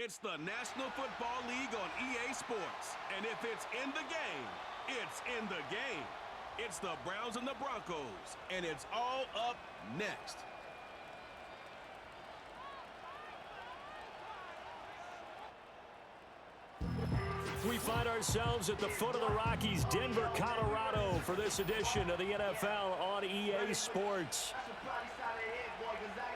It's the National Football League on EA Sports. And if it's in the game, it's in the game. It's the Browns and the Broncos, and it's all up next. We find ourselves at the foot of the Rockies, Denver, Colorado, for this edition of the NFL on EA Sports.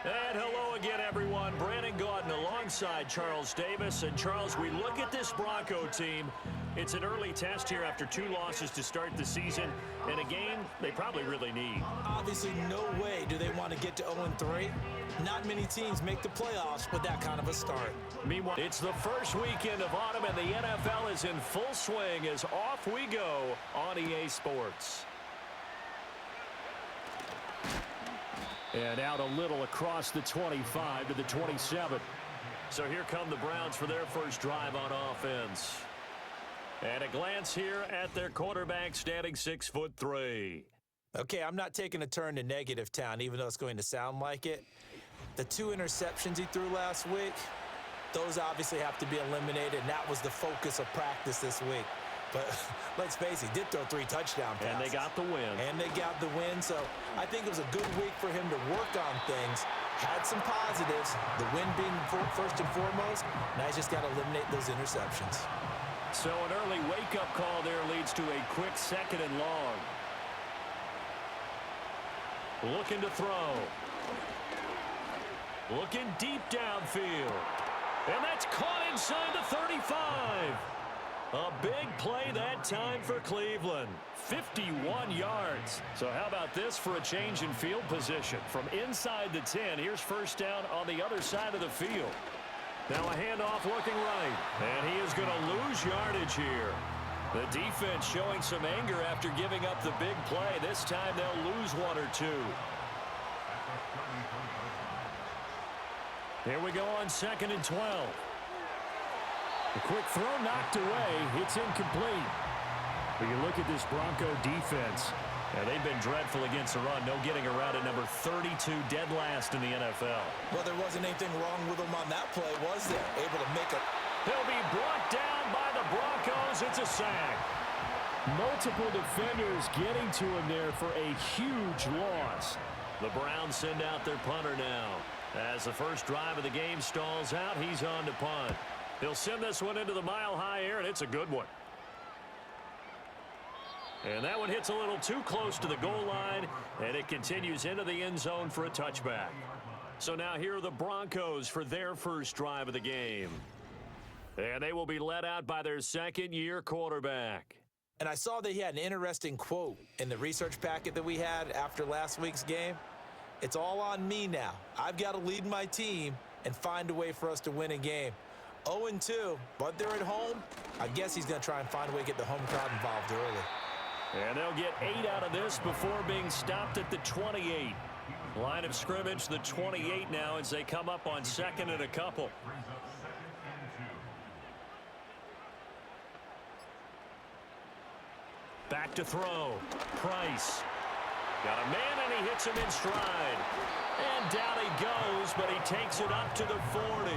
And hello again, everyone. Brandon Gaudin alongside Charles Davis. And, Charles, we look at this Bronco team. It's an early test here after 2 losses to start the season, and a game they probably really need. Obviously, no way do they want to get to 0-3. Not many teams make the playoffs with that kind of a start. Meanwhile, it's the first weekend of autumn, and the NFL is in full swing as off we go on EA Sports. And out a little across the 25 to the 27. So here come the Browns for their first drive on offense. And a glance here at their quarterback, standing 6'3". Okay, I'm not taking a turn to negative town, even though it's going to sound like it. The 2 interceptions he threw last week, those obviously have to be eliminated, and that was the focus of practice this week. But let's face it, he did throw 3 touchdown passes. And they got the win. So I think it was a good week for him to work on things. Had some positives, the win being first and foremost. Now he's just got to eliminate those interceptions. So an early wake-up call there leads to a quick 2nd and long. Looking to throw. Looking deep downfield. And that's caught inside the 35. A big play that time for Cleveland. 51 yards. So how about this for a change in field position? From inside the 10, here's first down on the other side of the field. Now a handoff looking right. And he is going to lose yardage here. The defense showing some anger after giving up the big play. This time they'll lose 1 or 2. Here we go on 2nd and 12. A quick throw knocked away. It's incomplete. But you look at this Bronco defense. They've been dreadful against the run. No getting around at number 32, dead last in the NFL. Well, there wasn't anything wrong with him on that play, was there? Able to make it. He'll be brought down by the Broncos. It's a sack. Multiple defenders getting to him there for a huge loss. The Browns send out their punter now. As the first drive of the game stalls out, he's on to punt. He'll send this one into the mile-high air, and it's a good one. And that one hits a little too close to the goal line, and it continues into the end zone for a touchback. So now here are the Broncos for their first drive of the game. And they will be led out by their second-year quarterback. And I saw that he had an interesting quote in the research packet that we had after last week's game. It's all on me now. I've got to lead my team and find a way for us to win a game. 0-2, but they're at home. I guess he's going to try and find a way to get the home crowd involved early. And they'll get 8 out of this before being stopped at the 28. Line of scrimmage, the 28 now as they come up on 2nd and a couple. Back to throw. Price. Got a man, and he hits him in stride. And down he goes, but he takes it up to the 40.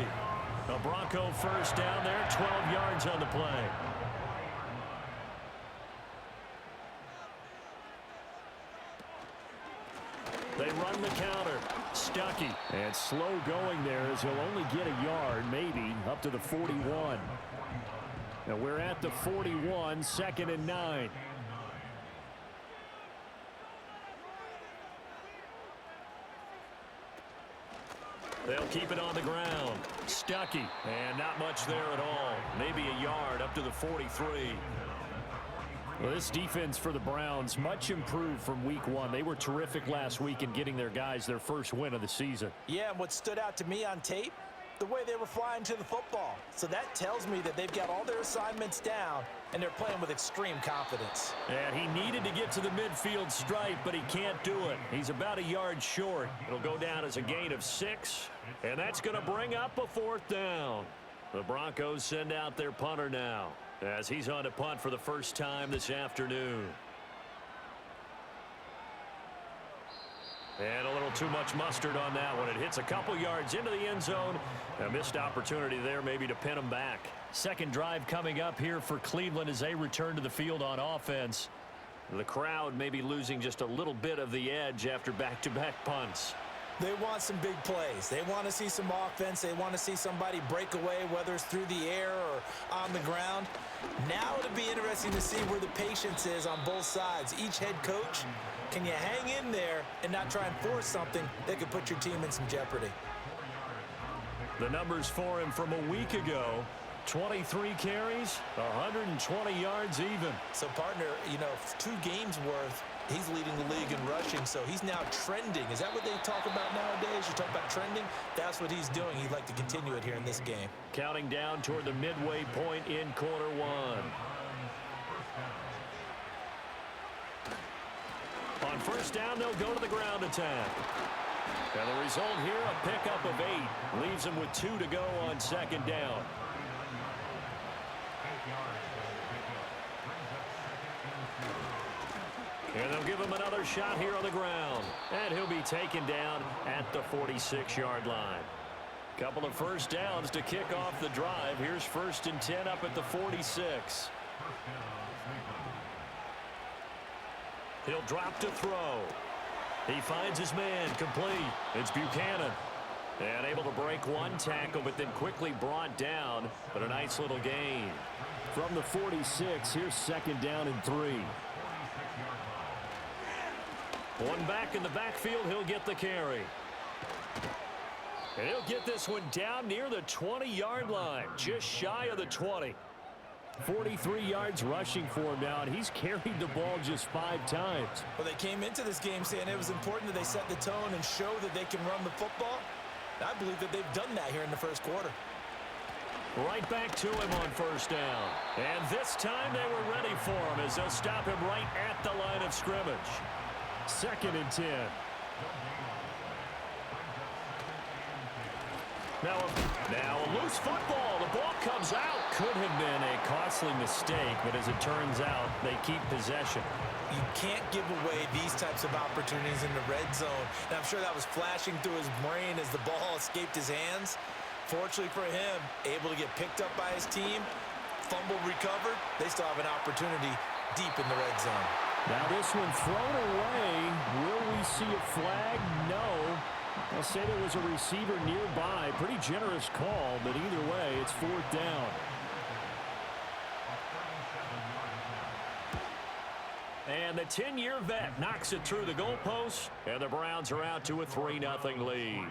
A Bronco first down there, 12 yards on the play. They run the counter. Stuckey. And slow going there as he'll only get a yard, maybe, up to the 41. Now we're at the 41, 2nd and 9. They'll keep it on the ground. Stuckey. And not much there at all. Maybe a yard up to the 43. Well, this defense for the Browns, much improved from week 1. They were terrific last week in getting their guys their first win of the season. Yeah, and what stood out to me on tape, the way they were flying to the football. So that tells me that they've got all their assignments down, and they're playing with extreme confidence. And he needed to get to the midfield stripe, but he can't do it. He's about a yard short. It'll go down as a gain of 6, and that's going to bring up a 4th down. The Broncos send out their punter now, as he's on to punt for the first time this afternoon. And a little too much mustard on that one. It hits a couple yards into the end zone. A missed opportunity there maybe to pin them back. Second drive coming up here for Cleveland as they return to the field on offense. The crowd may be losing just a little bit of the edge after back-to-back punts. They want some big plays. They want to see some offense. They want to see somebody break away, whether it's through the air or on the ground. Now it'll be interesting to see where the patience is on both sides. Each head coach, can you hang in there and not try and force something that could put your team in some jeopardy? The numbers for him from a week ago: 23 carries, 120 yards even. So, partner, 2 games worth, he's leading the league in rushing, so he's now trending. Is that what they talk about nowadays? You talk about trending? That's what he's doing. He'd like to continue it here in this game. Counting down toward the midway point in quarter one. On first down, they'll go to the ground attack. And the result here, a pickup of 8. Leaves them with 2 to go on second down. And they'll give him another shot here on the ground. And he'll be taken down at the 46-yard line. Couple of first downs to kick off the drive. Here's 1st and 10 up at the 46. He'll drop to throw. He finds his man, complete. It's Buchanan. And able to break one tackle, but then quickly brought down. But a nice little gain. From the 46, here's 2nd down and 3. One back in the backfield, he'll get the carry. And he'll get this one down near the 20-yard line, just shy of the 20. 43 yards rushing for him now, and he's carried the ball just 5 times. Well, they came into this game saying it was important that they set the tone and show that they can run the football. I believe that they've done that here in the first quarter. Right back to him on first down. And this time they were ready for him as they'll stop him right at the line of scrimmage. 2nd and 10. Now a loose football. The ball comes out. Could have been a costly mistake, but as it turns out, they keep possession. You can't give away these types of opportunities in the red zone. And I'm sure that was flashing through his brain as the ball escaped his hands. Fortunately for him, able to get picked up by his team, fumble recovered. They still have an opportunity deep in the red zone. Now this one thrown away. Will we see a flag? No. I'll say there was a receiver nearby. Pretty generous call, but either way, it's 4th down. And the 10-year vet knocks it through the goalpost, and the Browns are out to a 3-0 lead.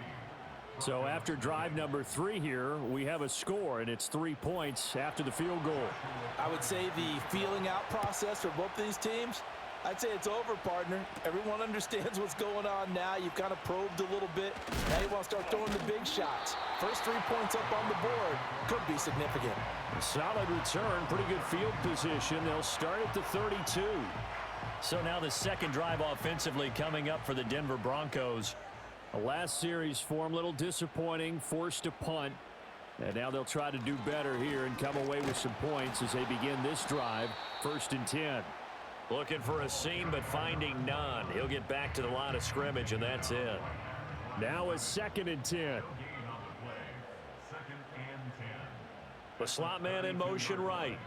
So after drive number 3 here, we have a score, and it's 3 points after the field goal. I would say the feeling out process for both these teams, I'd say it's over, partner. Everyone understands what's going on now. You've kind of probed a little bit. Now you want to start throwing the big shots. First 3 points up on the board could be significant. A solid return, pretty good field position. They'll start at the 32. So now the second drive offensively coming up for the Denver Broncos. The last series for them, a little disappointing, forced to punt. And now they'll try to do better here and come away with some points as they begin this drive. 1st and 10. Looking for a seam, but finding none. He'll get back to the line of scrimmage, and that's it. Now a 2nd and 10. The slot man in motion right.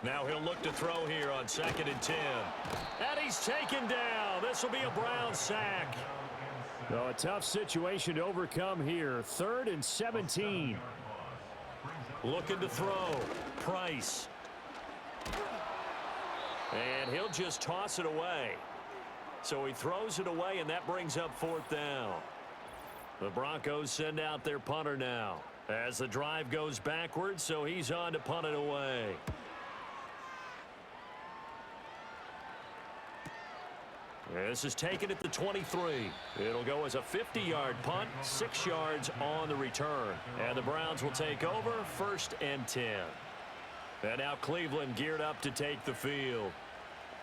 Now he'll look to throw here on 2nd and 10. And he's taken down. This will be a Brown sack. So a tough situation to overcome here. 3rd and 17. Looking to throw. Price. And he'll just toss it away. So he throws it away, and that brings up 4th down. The Broncos send out their punter now as the drive goes backwards, so he's on to punt it away. This is taken at the 23. It'll go as a 50-yard punt, 6 yards on the return. And the Browns will take over, 1st and 10. And now Cleveland geared up to take the field.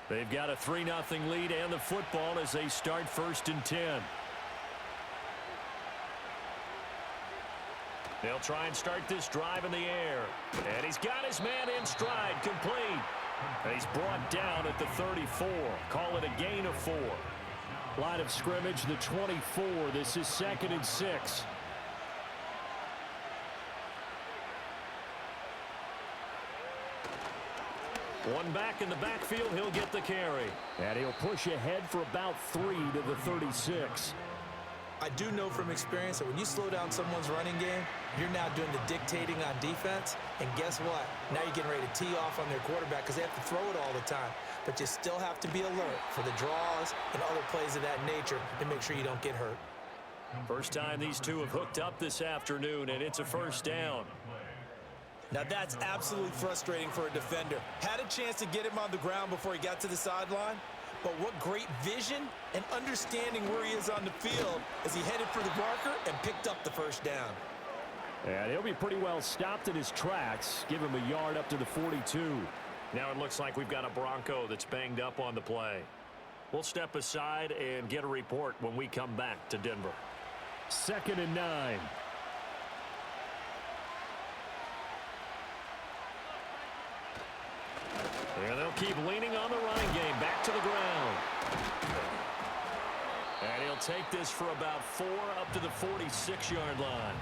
They've got a 3-0 lead and the football as they start 1st and 10. They'll try and start this drive in the air. And he's got his man in stride, complete. And he's brought down at the 34. Call it a gain of 4. Line of scrimmage, the 24. This is 2nd and 6. One back in the backfield, he'll get the carry. And he'll push ahead for about 3 to the 36. I do know from experience that when you slow down someone's running game, you're now doing the dictating on defense. And guess what? Now you're getting ready to tee off on their quarterback because they have to throw it all the time. But you still have to be alert for the draws and other plays of that nature to make sure you don't get hurt. First time these two have hooked up this afternoon, and it's a first down. Now that's absolutely frustrating for a defender. Had a chance to get him on the ground before he got to the sideline, but what great vision and understanding where he is on the field as he headed for the marker and picked up the first down. And he'll be pretty well stopped in his tracks. Give him a yard up to the 42. Now it looks like we've got a Bronco that's banged up on the play. We'll step aside and get a report when we come back to Denver. 2nd and 9. And they'll keep leaning on the running game. Back to the ground. And he'll take this for about 4 up to the 46-yard line.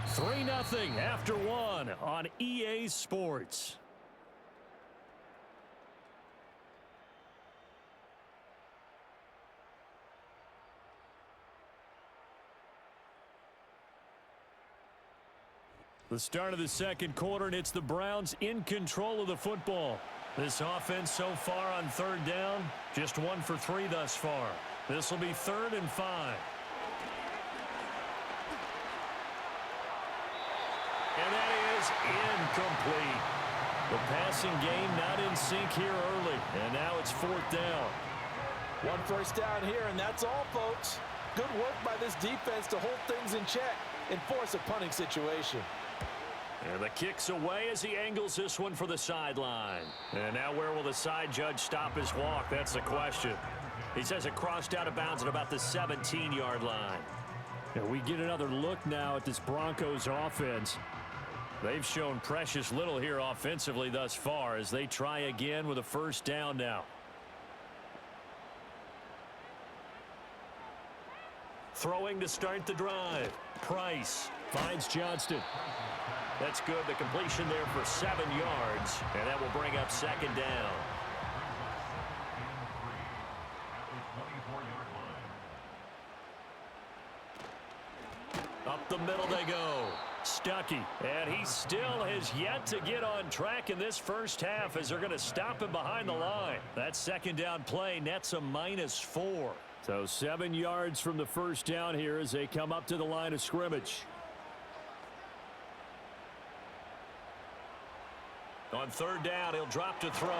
3-0 after 1 on EA Sports. The start of the second quarter, and it's the Browns in control of the football. This offense so far on 3rd down, just 1 for 3 thus far. This will be 3rd and 5. And that is incomplete. The passing game not in sync here early, and now it's 4th down. 1 first down here, and that's all, folks. Good work by this defense to hold things in check and force a punting situation. And the kick's away as he angles this one for the sideline. And now where will the side judge stop his walk? That's the question. He says it crossed out of bounds at about the 17-yard line. And we get another look now at this Broncos offense. They've shown precious little here offensively thus far as they try again with a first down now. Throwing to start the drive. Price finds Johnston. That's good. The completion there for 7 yards. And that will bring up 2nd down. Up the middle they go. Stuckey. And he still has yet to get on track in this first half as they're going to stop him behind the line. That 2nd down play nets a -4. So 7 yards from the first down here as they come up to the line of scrimmage. On 3rd down, he'll drop to throw.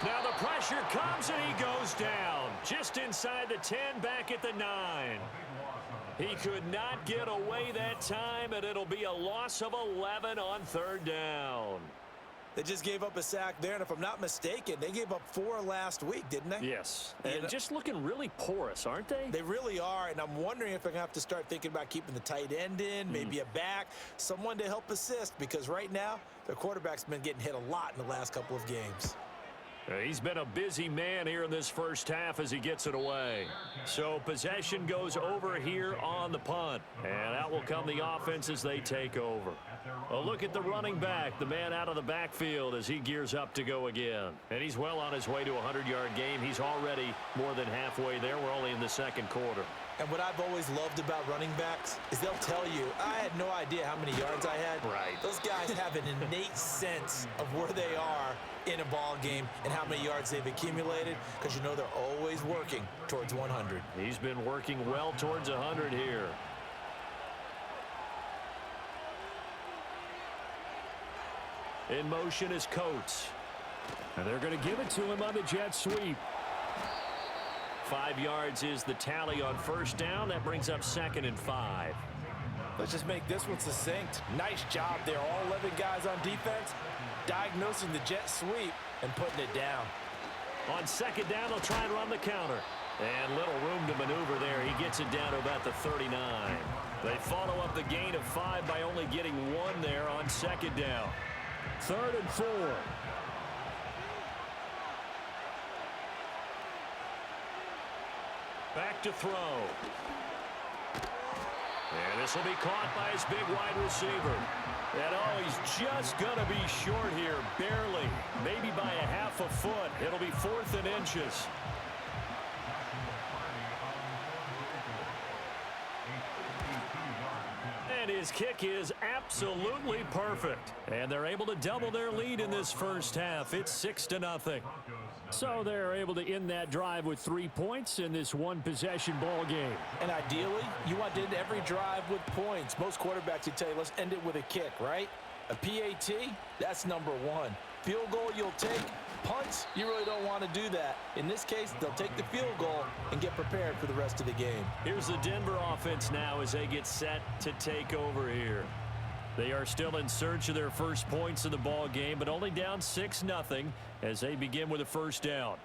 Now the pressure comes and he goes down. Just inside the 10, back at the 9. He could not get away that time, and it'll be a loss of 11 on 3rd down. They just gave up a sack there, and if I'm not mistaken, they gave up 4 last week, didn't they? Yes, and just looking really porous, aren't they? They really are, and I'm wondering if they're going to have to start thinking about keeping the tight end in, maybe a back, someone to help assist, because right now, their quarterback's been getting hit a lot in the last couple of games. He's been a busy man here in this first half as he gets it away. So possession goes over here on the punt. And out will come the offense as they take over. A look at the running back, the man out of the backfield as he gears up to go again. And he's well on his way to a 100-yard game. He's already more than halfway there. We're only in the second quarter. And what I've always loved about running backs is they'll tell you, I had no idea how many yards I had. Right. Those guys have an innate sense of where they are in a ball game and how many yards they've accumulated because you know they're always working towards 100. He's been working well towards 100 here. In motion is Coates. And they're going to give it to him on the jet sweep. 5 yards is the tally on first down. That brings up 2nd and 5. Let's just make this one succinct. Nice job there. All 11 guys on defense diagnosing the jet sweep and putting it down. On 2nd down, they'll try and run the counter. And little room to maneuver there. He gets it down to about the 39. They follow up the gain of 5 by only getting 1 there on 2nd down. 3rd and 4. Back to throw. And this will be caught by his big wide receiver. And oh, he's just going to be short here, barely. Maybe by a half a foot. It'll be 4th and inches. And his kick is absolutely perfect. And they're able to double their lead in this first half. It's 6-0. So they're able to end that drive with 3 points in this one-possession ball game. And ideally, you want to end every drive with points. Most quarterbacks would tell you, let's end it with a kick, right? A PAT, that's number 1. Field goal you'll take. Punts, you really don't want to do that. In this case, they'll take the field goal and get prepared for the rest of the game. Here's the Denver offense now as they get set to take over here. They are still in search of their first points in the ball game, but only down 6-0 as they begin with a first down.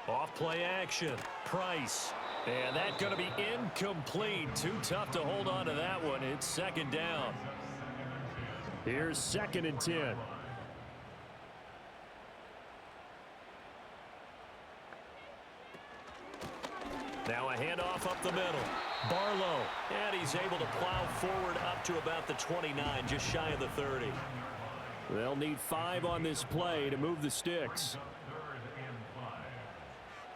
Off play action. Price. And that's going to be incomplete. Too tough to hold on to that one. It's second down. Here's 2nd and 10. Now a handoff up the middle. Barlow. And he's able to plow forward up to about the 29, just shy of the 30. They'll need 5 on this play to move the sticks.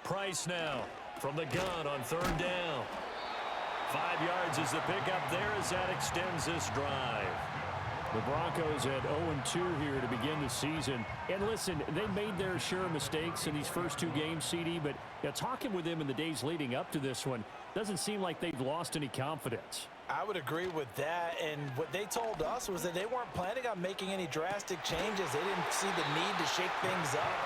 Price now from the gun on 3rd down. 5 yards is the pickup there as that extends this drive. The Broncos at 0-2 here to begin the season. And listen, they made their share of mistakes in these first 2 games, CD, but talking with them in the days leading up to this one, doesn't seem like they've lost any confidence. I would agree with that, and what they told us was that they weren't planning on making any drastic changes. They didn't see the need to shake things up.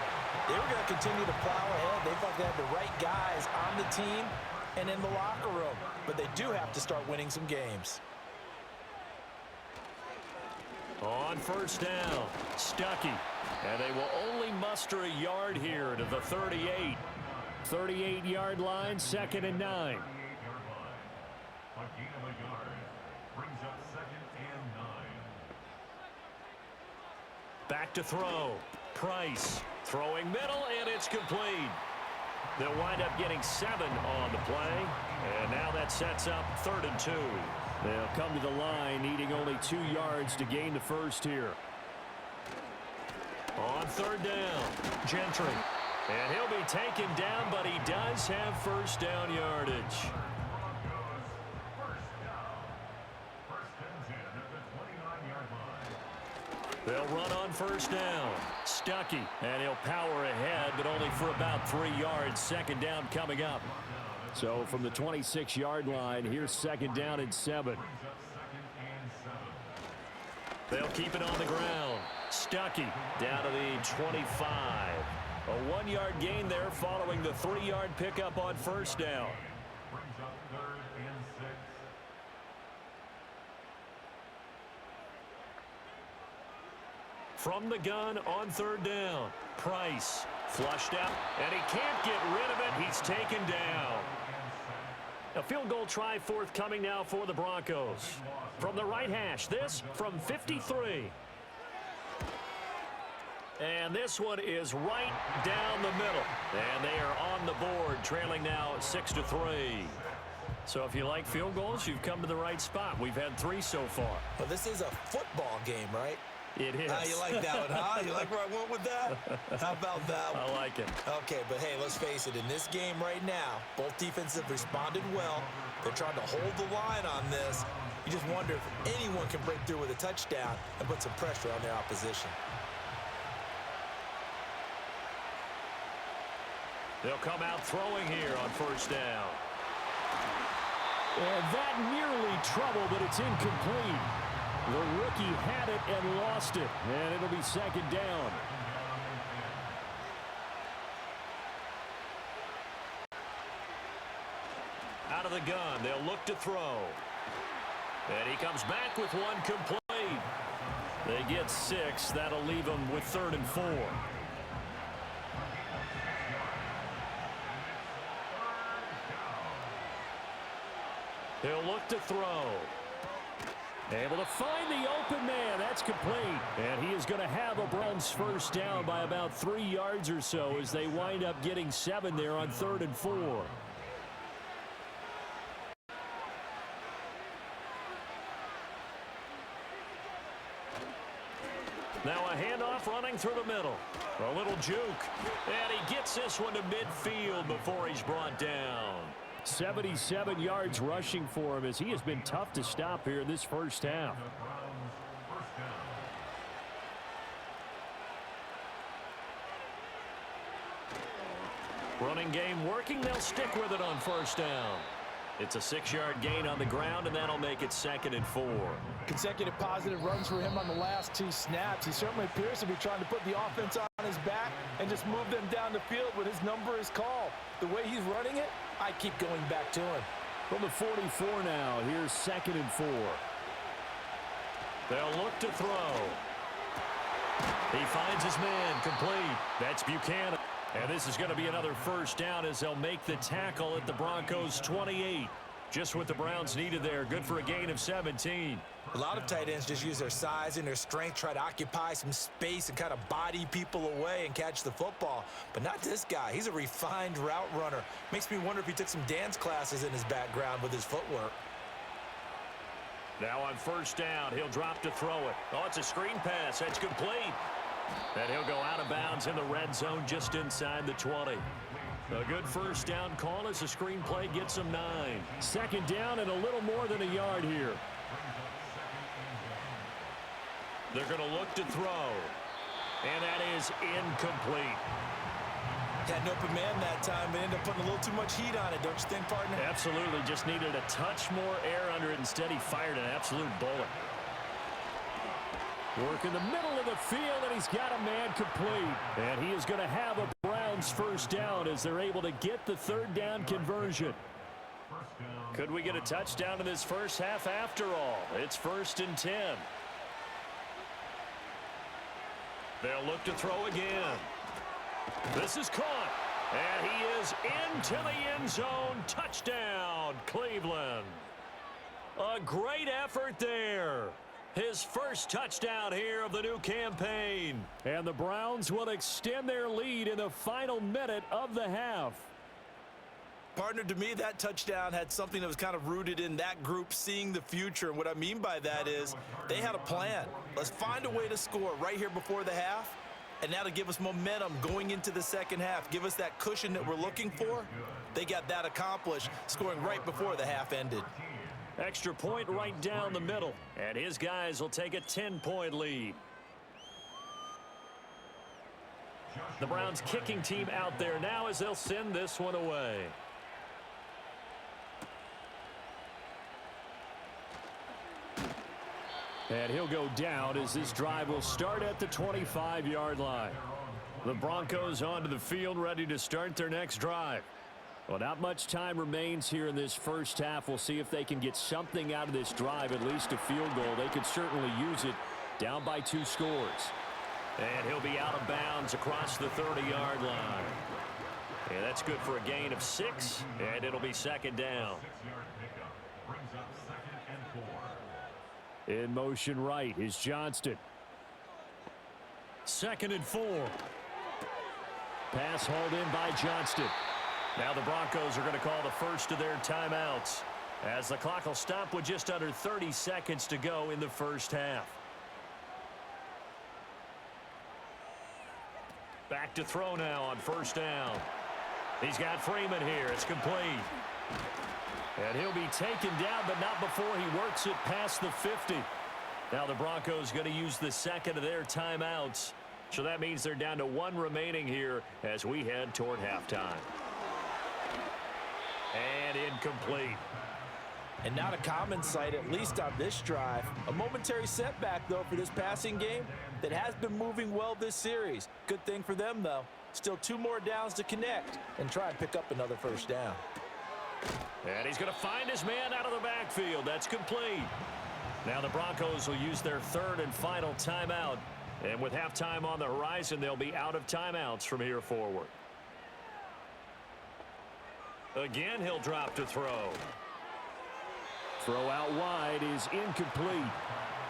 They were going to continue to plow ahead. They thought they had the right guys on the team and in the locker room, but they do have to start winning some games. On 1st down, Stuckey. And they will only muster a yard here to the 38. 38-yard line, 2nd and 9. Back to throw. Price throwing middle, and it's complete. They'll wind up getting 7 on the play. And now that sets up 3rd and 2. They'll come to the line, needing only 2 yards to gain the first here. On 3rd down, Gentry. And he'll be taken down, but he does have first down yardage. They'll run on 1st down. Stuckey, and he'll power ahead, but only for about 3 yards. 2nd down coming up. So from the 26-yard line, here's 2nd down and 7. They'll keep it on the ground. Stuckey down to the 25. A 1-yard gain there following the 3-yard pickup on 1st down. From the gun on 3rd down. Price flushed out, and he can't get rid of it. He's taken down. A field goal try forthcoming now for the Broncos. From the right hash, this from 53. And this one is right down the middle. And they are on the board, trailing now 6-3. So if you like field goals, you've come to the right spot. We've had 3 so far. But this is a football game, right? It is. You like that one, huh? You like where I went with that? How about that one? I like it. Okay, but hey, let's face it. In this game right now, both defenses have responded well. They're trying to hold the line on this. You just wonder if anyone can break through with a touchdown and put some pressure on their opposition. They'll come out throwing here on 1st down. And that nearly trouble, but it's incomplete. The rookie had it and lost it, and it'll be 2nd down. Out of the gun, they'll look to throw. And he comes back with 1 complete. They get 6. That'll leave them with 3rd and 4. He'll look to throw. Able to find the open man. That's complete. And he is going to have a Browns first down by about 3 yards or so as they wind up getting 7 there on 3rd and 4. Now a handoff running through the middle. A little juke. And he gets this one to midfield before he's brought down. 77 yards rushing for him as he has been tough to stop here in this first half. Running game working. They'll stick with it on first down. It's a 6-yard gain on the ground, and that'll make it 2nd and 4. Consecutive positive runs for him on the last 2 snaps. He certainly appears to be trying to put the offense on his back and just move them down the field when his number is called. The way he's running it, I keep going back to him. From the 44 now, here's 2nd and 4. They'll look to throw. He finds his man complete. That's Buchanan. And this is going to be another first down as they'll make the tackle at the Broncos 28. Just what the Browns needed there. Good for a gain of 17. A lot of tight ends just use their size and their strength, try to occupy some space and kind of body people away and catch the football. But not this guy. He's a refined route runner. Makes me wonder if he took some dance classes in his background with his footwork. Now on first down, he'll drop to throw it. Oh, it's a screen pass. That's complete. And he'll go out of bounds in the red zone just inside the 20. A good first down call as the screen play gets him 9. 2nd down and a little more than a yard here. They're going to look to throw. And that is incomplete. Had an open man that time, but ended up putting a little too much heat on it, don't you think, partner? Absolutely. Just needed a touch more air under it. Instead, he fired an absolute bullet. Work in the middle of the field, and he's got a man complete. And he is going to have a Browns first down as they're able to get the 3rd down conversion. Could we get a touchdown in this first half after all? It's 1st and 10. They'll look to throw again. This is caught. And he is into the end zone. Touchdown, Cleveland. A great effort there. His first touchdown here of the new campaign. And the Browns will extend their lead in the final minute of the half. Partner, to me, that touchdown had something that was kind of rooted in that group seeing the future. And what I mean by that is they had a plan. Let's find a way to score right here before the half. And now to give us momentum going into the second half, give us that cushion that we're looking for. They got that accomplished, scoring right before the half ended. Extra point right down the middle. And his guys will take a 10-point lead. The Browns kicking team out there now as they'll send this one away. And he'll go down as this drive will start at the 25-yard line. The Broncos onto the field ready to start their next drive. Well, not much time remains here in this first half. We'll see if they can get something out of this drive, at least a field goal. They could certainly use it down by 2 scores. And he'll be out of bounds across the 30-yard line. And that's good for a gain of 6, and it'll be 2nd down. In motion right is Johnston. 2nd and 4. Pass hauled in by Johnston. Now the Broncos are going to call the first of their timeouts as the clock will stop with just under 30 seconds to go in the first half. Back to throw now on first down. He's got Freeman here. It's complete. And he'll be taken down, but not before he works it past the 50. Now the Broncos going to use the second of their timeouts. So that means they're down to 1 remaining here as we head toward halftime. And incomplete. And not a common sight, at least on this drive. A momentary setback, though, for this passing game that has been moving well this series. Good thing for them, though. Still 2 more downs to connect and try and pick up another first down. And he's going to find his man out of the backfield. That's complete. Now the Broncos will use their 3rd and final timeout. And with halftime on the horizon, they'll be out of timeouts from here forward. Again, he'll drop to throw. Throw out wide is incomplete.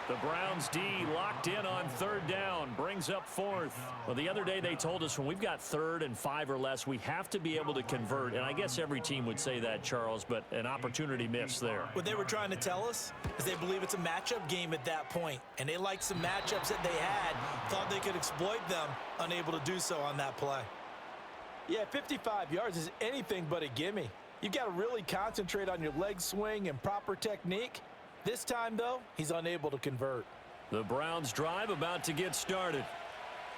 The Browns D locked in on third down, brings up fourth. Well, the other day they told us when we've got 3rd and 5 or less, we have to be able to convert. And I guess every team would say that, Charles, but an opportunity missed there. What they were trying to tell us is they believe it's a matchup game at that point, and they liked some matchups that they had, thought they could exploit them, unable to do so on that play. Yeah, 55 yards is anything but a gimme. You've got to really concentrate on your leg swing and proper technique. This time, though, he's unable to convert. The Browns drive about to get started.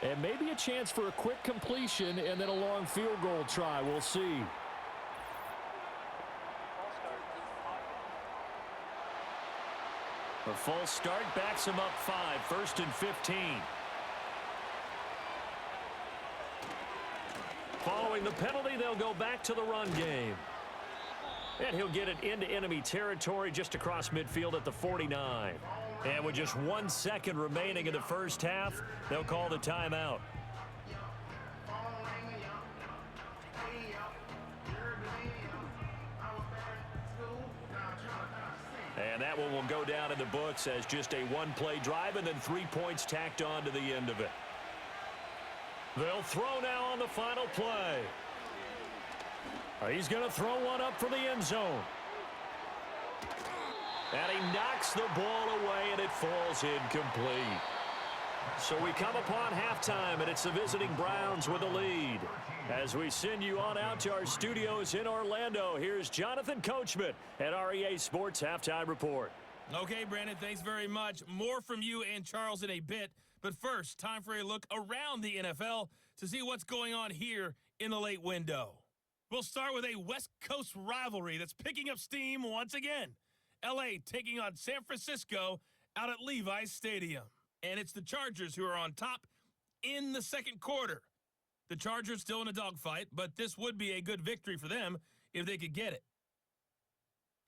And maybe a chance for a quick completion and then a long field goal try. We'll see. A false start backs him up 5, 1st and 15. Following the penalty, they'll go back to the run game. And he'll get it into enemy territory just across midfield at the 49. And with just 1 second remaining in the first half, they'll call the timeout. And that one will go down in the books as just a 1-play drive and then 3 points tacked on to the end of it. They'll throw now on the final play. He's going to throw one up for the end zone. And he knocks the ball away, and it falls incomplete. So we come upon halftime, and it's the visiting Browns with the lead. As we send you on out to our studios in Orlando, here's Jonathan Coachman at REA Sports Halftime Report. Okay, Brandon, thanks very much. More from you and Charles in a bit. But first, time for a look around the NFL to see what's going on here in the late window. We'll start with a West Coast rivalry that's picking up steam once again. LA taking on San Francisco out at Levi's Stadium. And it's the Chargers who are on top in the second quarter. The Chargers still in a dogfight, but this would be a good victory for them if they could get it.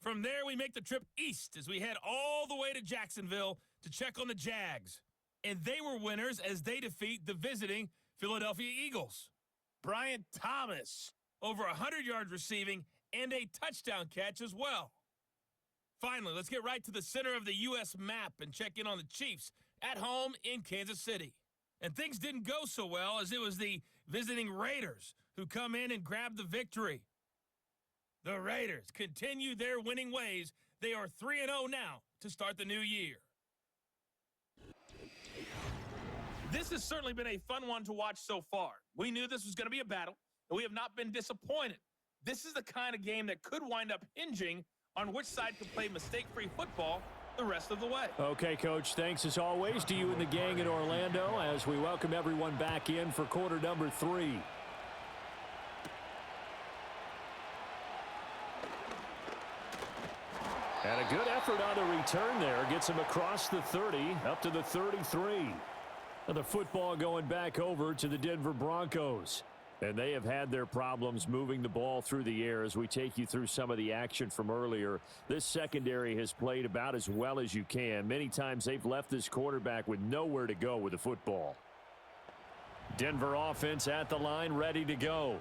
From there, we make the trip east as we head all the way to Jacksonville to check on the Jags. And they were winners as they defeat the visiting Philadelphia Eagles. Brian Thomas, over 100 yards receiving and a touchdown catch as well. Finally, let's get right to the center of the U.S. map and check in on the Chiefs at home in Kansas City. And things didn't go so well as it was the visiting Raiders who come in and grab the victory. The Raiders continue their winning ways. They are 3-0 now to start the new year. This has certainly been a fun one to watch so far. We knew this was going to be a battle, and we have not been disappointed. This is the kind of game that could wind up hinging on which side can play mistake-free football the rest of the way. Okay, Coach, thanks as always to you and the gang in Orlando as we welcome everyone back in for quarter number 3. And a good effort on the return there. Gets him across the 30, up to the 33. And the football going back over to the Denver Broncos. And they have had their problems moving the ball through the air as we take you through some of the action from earlier. This secondary has played about as well as you can. Many times they've left this quarterback with nowhere to go with the football. Denver offense at the line, ready to go.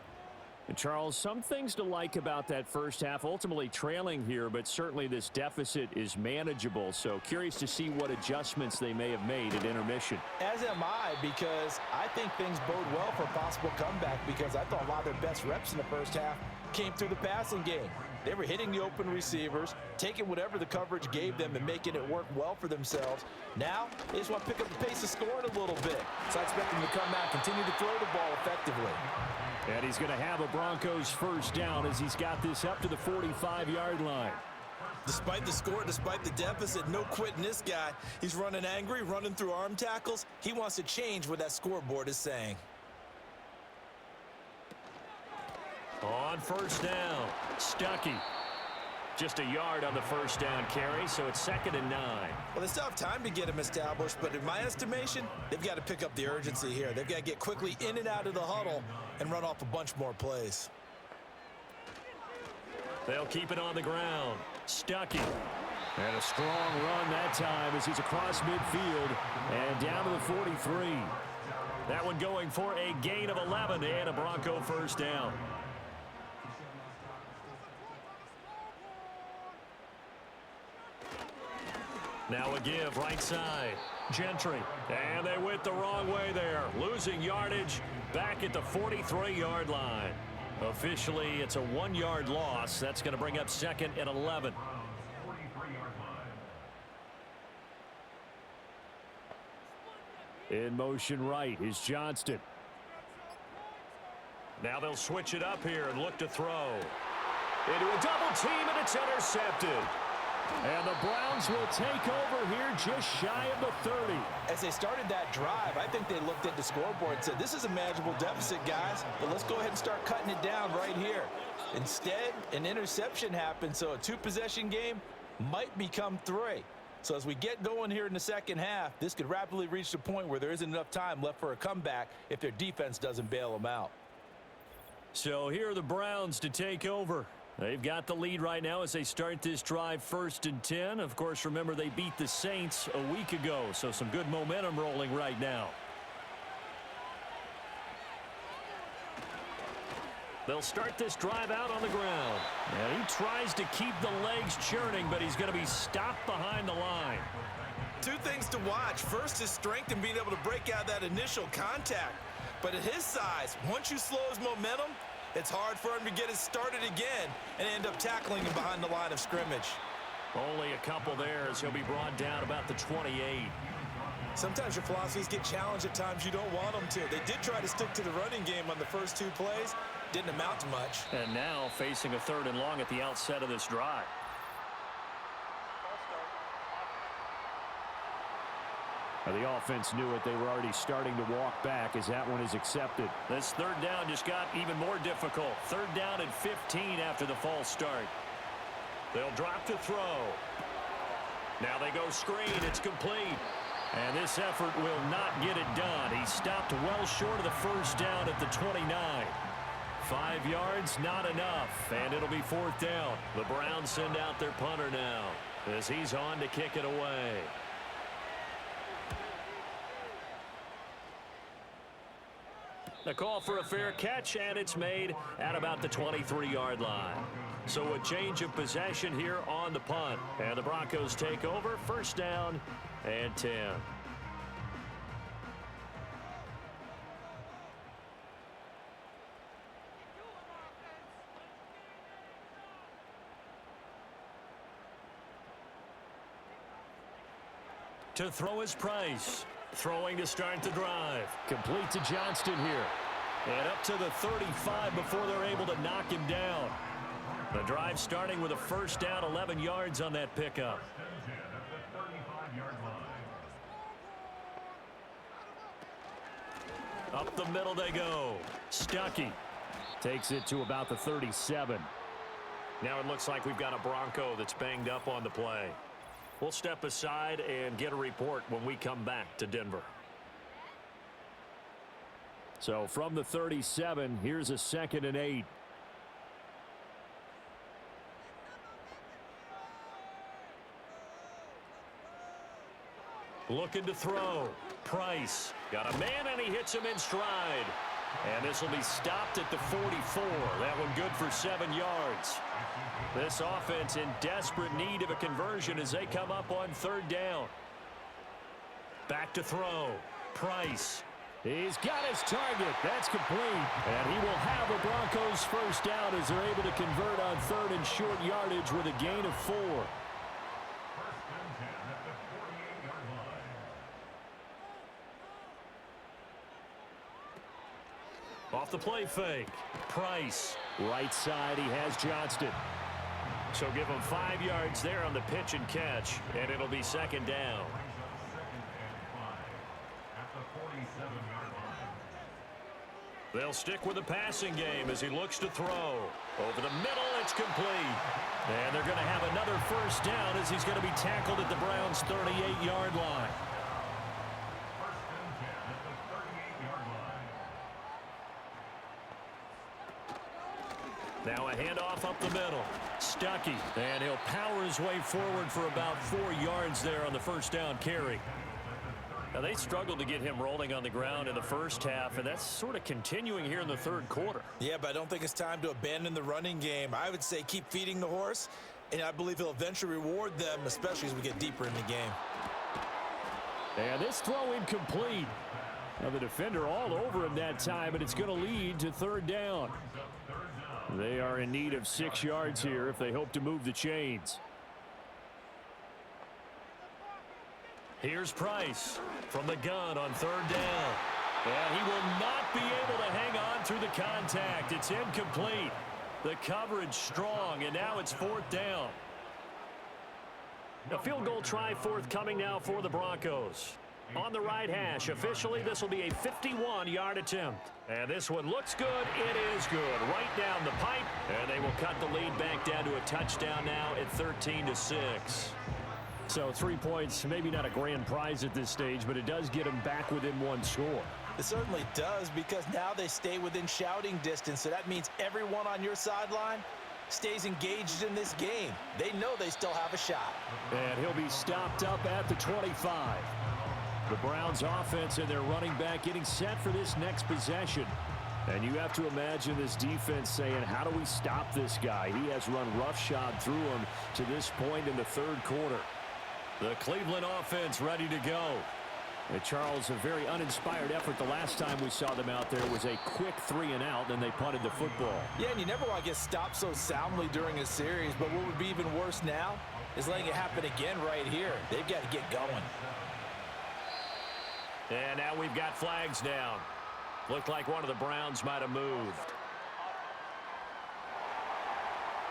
And Charles, some things to like about that first half, ultimately trailing here, but certainly this deficit is manageable. So curious to see what adjustments they may have made at intermission. As am I, because I think things bode well for a possible comeback, because I thought a lot of their best reps in the first half came through the passing game. They were hitting the open receivers, taking whatever the coverage gave them and making it work well for themselves. Now, they just want to pick up the pace of scoring a little bit. So I expect them to come out and continue to throw the ball effectively. And he's going to have a Broncos first down as he's got this up to the 45-yard line. Despite the score, despite the deficit, no quitting this guy. He's running angry, running through arm tackles. He wants to change what that scoreboard is saying. On first down, Stuckey. Just a yard on the first down carry, so it's 2nd and 9. Well, they still have time to get him established, but in my estimation, they've got to pick up the urgency here. They've got to get quickly in and out of the huddle and run off a bunch more plays. They'll keep it on the ground. Stuckey. And a strong run that time as he's across midfield and down to the 43. That one going for a gain of 11 and a Bronco first down. Now a give right side. Gentry. And they went the wrong way there. Losing yardage back at the 43-yard line. Officially, it's a 1-yard loss. That's going to bring up 2nd and 11. In motion right is Johnston. Now they'll switch it up here and look to throw. Into a double team, and it's intercepted. And the Browns will take over here just shy of the 30. As they started that drive, I think they looked at the scoreboard and said, this is a manageable deficit, guys, but let's go ahead and start cutting it down right here. Instead, an interception happened, so a 2-possession game might become 3. So as we get going here in the second half, this could rapidly reach the point where there isn't enough time left for a comeback if their defense doesn't bail them out. So here are the Browns to take over. They've got the lead right now as they start this drive 1st and 10. Of course, remember they beat the Saints a week ago, so some good momentum rolling right now. They'll start this drive out on the ground. And he tries to keep the legs churning, but he's going to be stopped behind the line. 2 things to watch. First is strength and being able to break out that initial contact. But at his size, once you slow his momentum, it's hard for him to get it started again and end up tackling him behind the line of scrimmage. Only a couple there as he'll be brought down about the 28. Sometimes your philosophies get challenged at times you don't want them to. They did try to stick to the running game on the first 2 plays. Didn't amount to much. And now facing a 3rd and long at the outset of this drive. The offense knew it. They were already starting to walk back as that one is accepted. This 3rd down just got even more difficult. 3rd down and 15 after the false start. They'll drop to throw. Now they go screen. It's complete. And this effort will not get it done. He stopped well short of the 1st down at the 29. 5 yards, not enough. And it'll be 4th down. The Browns send out their punter now as he's on to kick it away. A call for a fair catch, and it's made at about the 23-yard line. So a change of possession here on the punt. And the Broncos take over, 1st down and 10. To throw is Price. Throwing to start the drive. Complete to Johnston here. And up to the 35 before they're able to knock him down. The drive starting with a 1st down, 11 yards on that pickup. Up the middle they go. Stuckey takes it to about the 37. Now it looks like we've got a Bronco that's banged up on the play. We'll step aside and get a report when we come back to Denver. So from the 37, here's a 2nd and 8. Looking to throw. Price. Got a man, and he hits him in stride. And this will be stopped at the 44. That one good for 7 yards. This offense in desperate need of a conversion as they come up on 3rd down. Back to throw. Price. He's got his target. That's complete. And he will have the Broncos 1st down as they're able to convert on 3rd and short yardage with a gain of 4. Off the play fake. Price. Right side, he has Johnston. So give him 5 yards there on the pitch and catch, and it'll be 2nd down. They'll stick with the passing game as he looks to throw. Over the middle, it's complete. And they're going to have another 1st down as he's going to be tackled at the Browns' 38-yard line. Now a handoff up the middle. Stuckey. And he'll power his way forward for about 4 yards there on the 1st down carry. Now they struggled to get him rolling on the ground in the 1st half, and that's sort of continuing here in the 3rd quarter. Yeah, but I don't think it's time to abandon the running game. I would say keep feeding the horse and I believe he'll eventually reward them, especially as we get deeper in the game. And this throw incomplete. Now the defender all over him that time, and it's going to lead to third down. They are in need of 6 yards here if they hope to move the chains. Here's Price from the gun on third down. And he will not be able to hang on through the contact. It's incomplete. The coverage strong, and now it's fourth down. A field goal try forthcoming now for the Broncos. On the right hash, officially this will be a 51-yard attempt. And this one looks good. It is good. Right down the pipe. And they will cut the lead back down to a touchdown now at 13-6. So 3 points, maybe not a grand prize at this stage, but it does get them back within 1 score. It certainly does, because now they stay within shouting distance, so that means everyone on your sideline stays engaged in this game. They know they still have a shot. And he'll be stopped up at the 25. The Browns offense and their running back getting set for this next possession. And you have to imagine this defense saying, how do we stop this guy? He has run roughshod through him to this point in the third quarter. The Cleveland offense ready to go. And Charles, a very uninspired effort the last time we saw them out there was a quick 3 and out, then they punted the football. Yeah, and you never want to get stopped so soundly during a series, but what would be even worse now is letting it happen again right here. They've got to get going. And now we've got flags down. Looked like one of the Browns might have moved.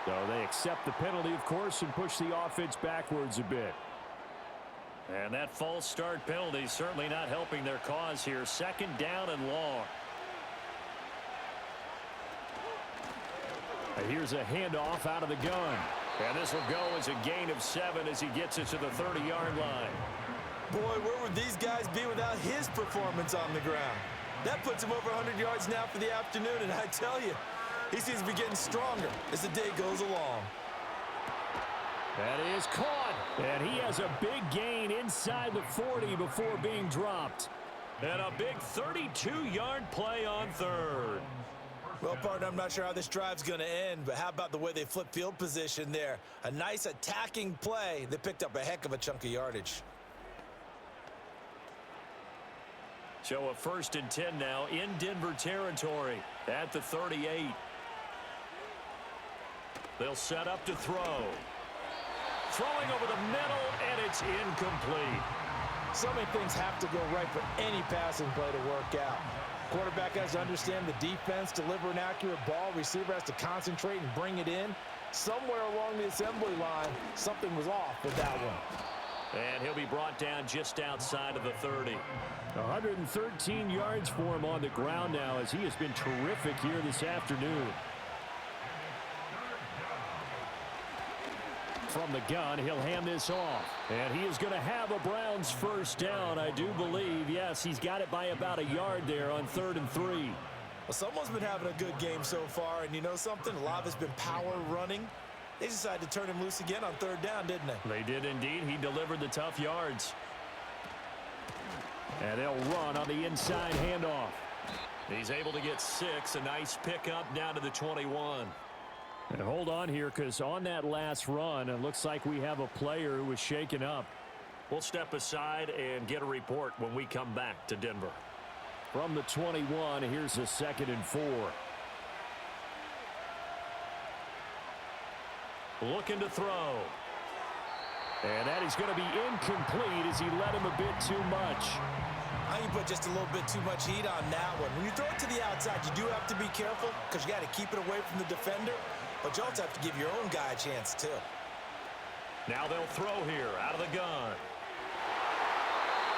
So they accept the penalty, of course, and push the offense backwards a bit. And that false start penalty certainly not helping their cause here. Second down and long. And here's a handoff out of the gun. And this will go as a gain of 7 as he gets it to the 30-yard line. Boy, where would these guys be without his performance on the ground? That puts him over 100 yards now for the afternoon, and I tell you, he seems to be getting stronger as the day goes along. That is caught, and he has a big gain inside the 40 before being dropped. And a big 32-yard play on third. Well, partner, I'm not sure how this drive's going to end, but how about the way they flip field position there? A nice attacking play. They picked up a heck of a chunk of yardage. So a 1st and 10 now in Denver territory at the 38. They'll set up to throw. Throwing over the middle, and it's incomplete. So many things have to go right for any passing play to work out. Quarterback has to understand the defense, deliver an accurate ball. Receiver has to concentrate and bring it in. Somewhere along the assembly line, something was off with that one. And he'll be brought down just outside of the 30. 113 yards for him on the ground now as he has been terrific here this afternoon. From the gun, he'll hand this off. And he is going to have a Browns first down, I do believe. Yes, he's got it by about a yard there on 3rd and 3. Well, someone's been having a good game so far, and you know something? A lot of it's been power running. They decided to turn him loose again on 3rd down, didn't they? They did indeed. He delivered the tough yards. And they'll run on the inside handoff. He's able to get 6. A nice pickup down to the 21. And hold on here, because on that last run, it looks like we have a player who was shaken up. We'll step aside and get a report when we come back to Denver. From the 21, here's a 2nd and 4. Looking to throw. And that is going to be incomplete as he led him a bit too much. I think you put just a little bit too much heat on that one. When you throw it to the outside, you do have to be careful because you got to keep it away from the defender. But you also have to give your own guy a chance, too. Now they'll throw here out of the gun.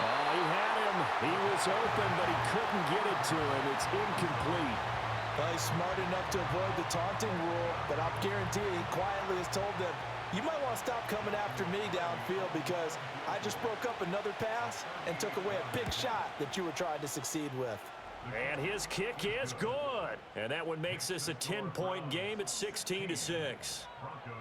Oh, he had him. He was open, but he couldn't get it to him. It's incomplete. Well, he's smart enough to avoid the taunting rule, but I'll guarantee you he quietly has told them, you might want to stop coming after me downfield because I just broke up another pass and took away a big shot that you were trying to succeed with. And his kick is good. And that one makes this a 10-point game at 16-6.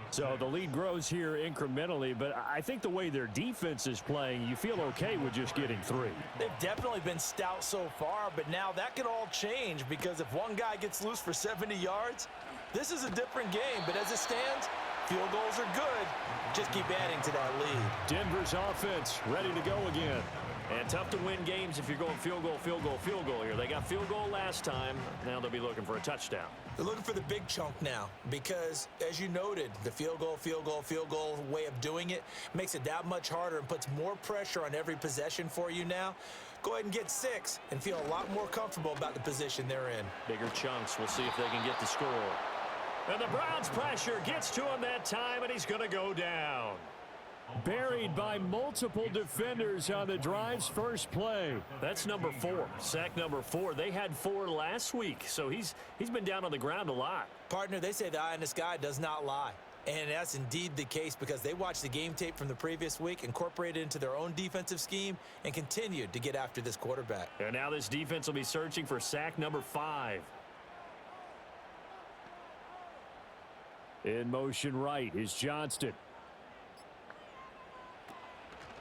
So the lead grows here incrementally, but I think the way their defense is playing, you feel okay with just getting 3. They've definitely been stout so far, but now that could all change because if one guy gets loose for 70 yards, this is a different game. But as it stands, Field goals are good. Just keep adding to that lead. Denver's offense ready to go again. And tough to win games if you're going field goal, field goal, field goal here. They got field goal last time. Now they'll be looking for a touchdown. They're looking for the big chunk now because, as you noted, the field goal way of doing it makes it that much harder and puts more pressure on every possession for you now. Go ahead and get 6 and feel a lot more comfortable about the position they're in. Bigger chunks. We'll see if they can get the score. And the Browns' pressure gets to him that time, and he's going to go down. Buried by multiple defenders on the drive's first play. That's number 4, sack number 4. They had 4 last week, so he's been down on the ground a lot. Partner, they say the eye in the sky does not lie. And that's indeed the case because they watched the game tape from the previous week, incorporated it into their own defensive scheme, and continued to get after this quarterback. And now this defense will be searching for sack number 5. In motion right is Johnston.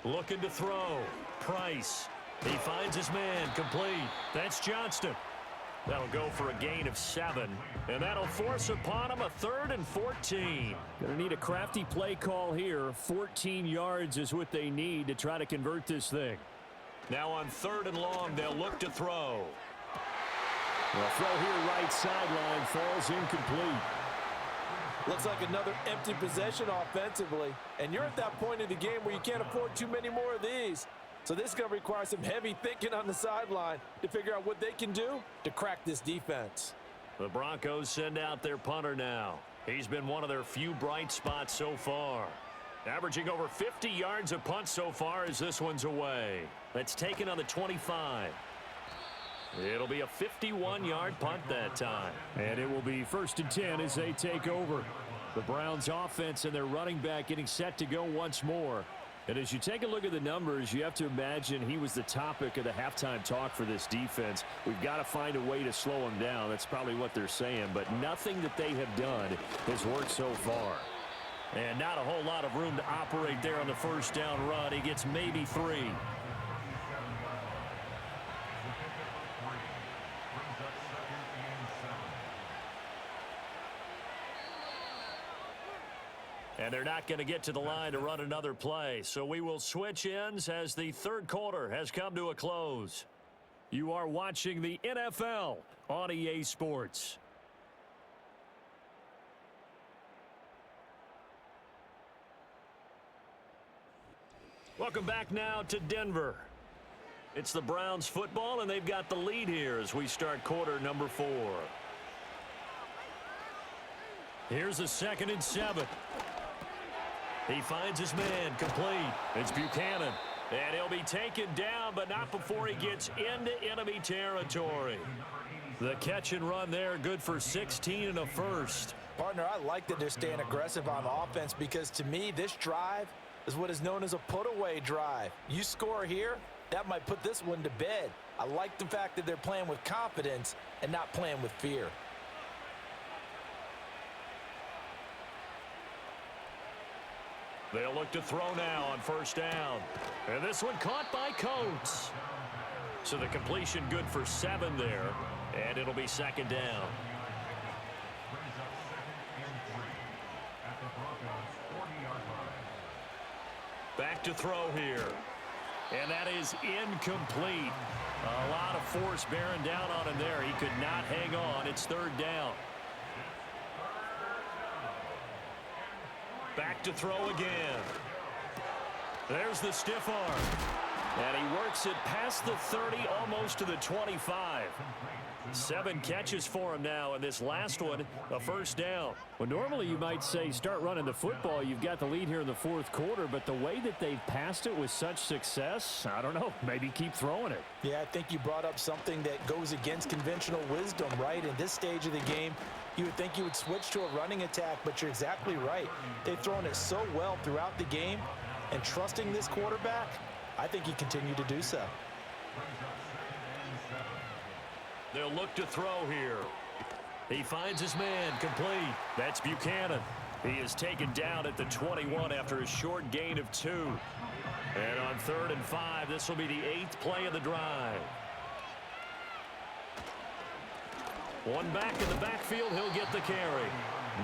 Looking to throw. Price. He finds his man. Complete. That's Johnston. That'll go for a gain of 7. And that'll force upon him a 3rd and 14. Gonna need a crafty play call here. 14 yards is what they need to try to convert this thing. Now on 3rd and long, they'll look to throw. The throw here right sideline falls incomplete. Looks like another empty possession offensively. And you're at that point in the game where you can't afford too many more of these. So this is going to require some heavy thinking on the sideline to figure out what they can do to crack this defense. The Broncos send out their punter now. He's been one of their few bright spots so far. Averaging over 50 yards a punt so far as this one's away. That's taken on the 25. It'll be a 51-yard punt that time. And it will be 1st and 10 as they take over. The Browns offense and their running back getting set to go once more. And as you take a look at the numbers, you have to imagine he was the topic of the halftime talk for this defense. We've got to find a way to slow him down. That's probably what they're saying. But nothing that they have done has worked so far. And not a whole lot of room to operate there on the first down run. He gets maybe 3. And they're not going to get to the line to run another play. So we will switch ends as the 3rd quarter has come to a close. You are watching the NFL on EA Sports. Welcome back now to Denver. It's the Browns football, and they've got the lead here as we start quarter number 4. Here's a 2nd and 7. He finds his man. Complete. It's Buchanan. And he'll be taken down, but not before he gets into enemy territory. The catch and run there, good for 16 and a first. Partner, I like that they're staying aggressive on offense because to me, this drive is what is known as a put-away drive. You score here, that might put this one to bed. I like the fact that they're playing with confidence and not playing with fear. They'll look to throw now on 1st down. And this one caught by Coates. So the completion good for 7 there. And it'll be 2nd down. Back to throw here. And that is incomplete. A lot of force bearing down on him there. He could not hang on. It's 3rd down. Back to throw again. There's the stiff arm. And he works it past the 30, almost to the 25. 7 catches for him now, and this last one, a 1st down. Well, normally you might say start running the football. You've got the lead here in the 4th quarter, but the way that they've passed it with such success, I don't know, maybe keep throwing it. Yeah, I think you brought up something that goes against conventional wisdom, right? In this stage of the game, you would think you would switch to a running attack, but you're exactly right. They've thrown it so well throughout the game, and trusting this quarterback, I think he continued to do so. They'll look to throw here. He finds his man. Complete. That's Buchanan. He is taken down at the 21 after a short gain of 2. And on 3rd and 5, this will be the 8th play of the drive. One back in the backfield. He'll get the carry.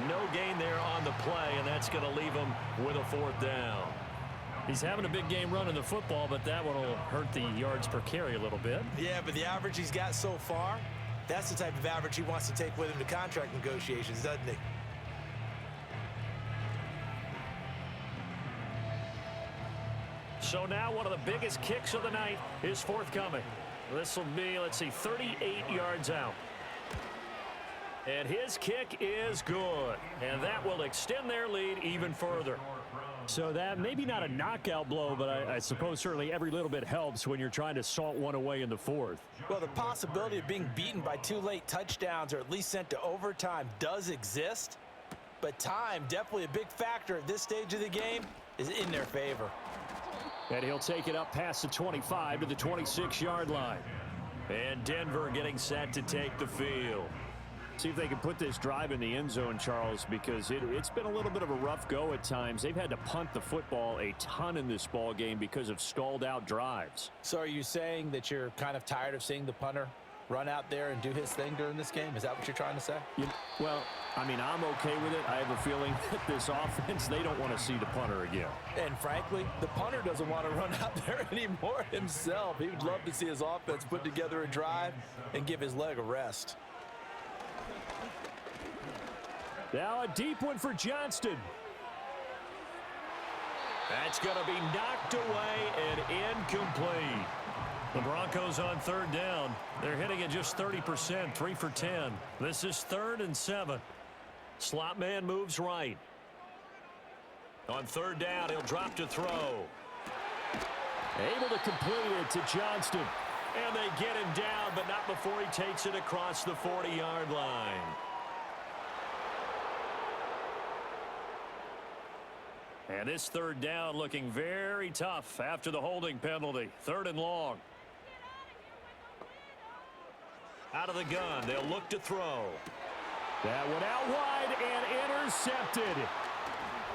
No gain there on the play, and that's going to leave him with a 4th down. He's having a big game running the football, but that one will hurt the yards per carry a little bit. Yeah, but the average he's got so far, that's the type of average he wants to take with him to contract negotiations, doesn't he? So now one of the biggest kicks of the night is forthcoming. This will be, let's see, 38 yards out. And his kick is good. And that will extend their lead even further. So that maybe not a knockout blow, but I suppose certainly every little bit helps when you're trying to salt one away in the 4th. Well, the possibility of being beaten by 2 late touchdowns or at least sent to overtime does exist. But time, definitely a big factor at this stage of the game, is in their favor. And he'll take it up past the 25 to the 26-yard line. And Denver getting set to take the field. See if they can put this drive in the end zone, Charles, because it's been a little bit of a rough go at times. They've had to punt the football a ton in this ball game because of stalled out drives. So are you saying that you're kind of tired of seeing the punter run out there and do his thing during this game? Is that what you're trying to say? Well, I mean, I'm okay with it. I have a feeling that this offense, they don't want to see the punter again. And frankly, the punter doesn't want to run out there anymore himself. He would love to see his offense put together a drive and give his leg a rest. Now a deep one for Johnston. That's going to be knocked away and incomplete. The Broncos on 3rd down. They're hitting at just 30%, 3 for 10. This is 3rd and 7. Slot man moves right. On 3rd down, he'll drop to throw. Able to complete it to Johnston. And they get him down, but not before he takes it across the 40-yard line. And this 3rd down looking very tough after the holding penalty. 3rd and long. Out of the gun, they'll look to throw. That one out wide and intercepted.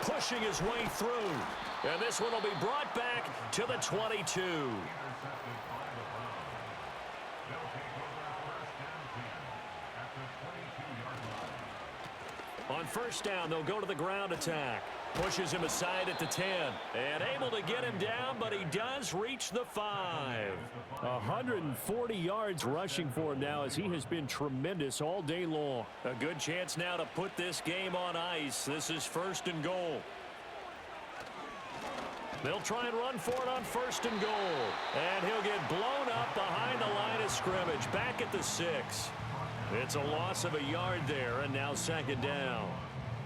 Pushing his way through. And this one will be brought back to the 22. On 1st down, they'll go to the ground attack. Pushes him aside at the 10. And able to get him down, but he does reach the 5. 140 yards rushing for him now as he has been tremendous all day long. A good chance now to put this game on ice. This is 1st and goal. They'll try and run for it on 1st and goal. And he'll get blown up behind the line of scrimmage. Back at the 6. It's a loss of a yard there, and now 2nd down.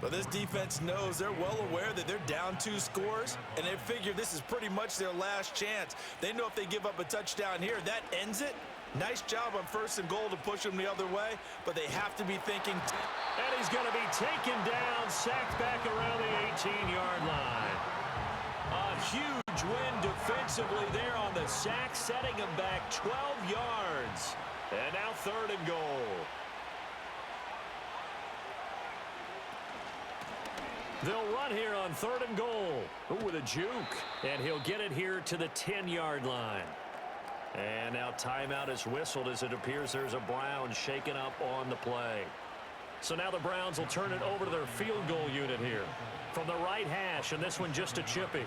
But this defense knows, they're well aware that they're down 2 scores, and they figure this is pretty much their last chance. They know if they give up a touchdown here, that ends it. Nice job on 1st and goal to push them the other way, but they have to be thinking. And he's going to be taken down, sacked back around the 18-yard line. A huge win defensively there on the sack, setting him back 12 yards. And now 3rd and goal. They'll run here on 3rd and goal. Ooh, with a juke. And he'll get it here to the 10-yard line. And now timeout is whistled as it appears there's a Brown shaken up on the play. So now the Browns will turn it over to their field goal unit here. From the right hash, and this one just a chippy.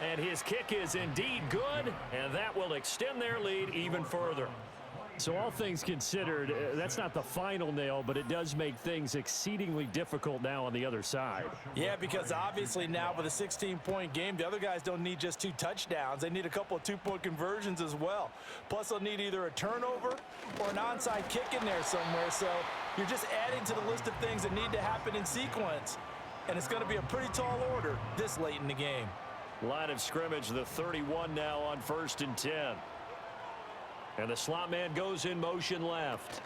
And his kick is indeed good, and that will extend their lead even further. So all things considered, that's not the final nail, but it does make things exceedingly difficult now on the other side. Yeah, because obviously now with a 16-point game, the other guys don't need just 2 touchdowns. They need a couple of 2-point conversions as well. Plus, they'll need either a turnover or an onside kick in there somewhere. So you're just adding to the list of things that need to happen in sequence. And it's going to be a pretty tall order this late in the game. Line of scrimmage, the 31 now on 1st and 10. And the slot man goes in motion left.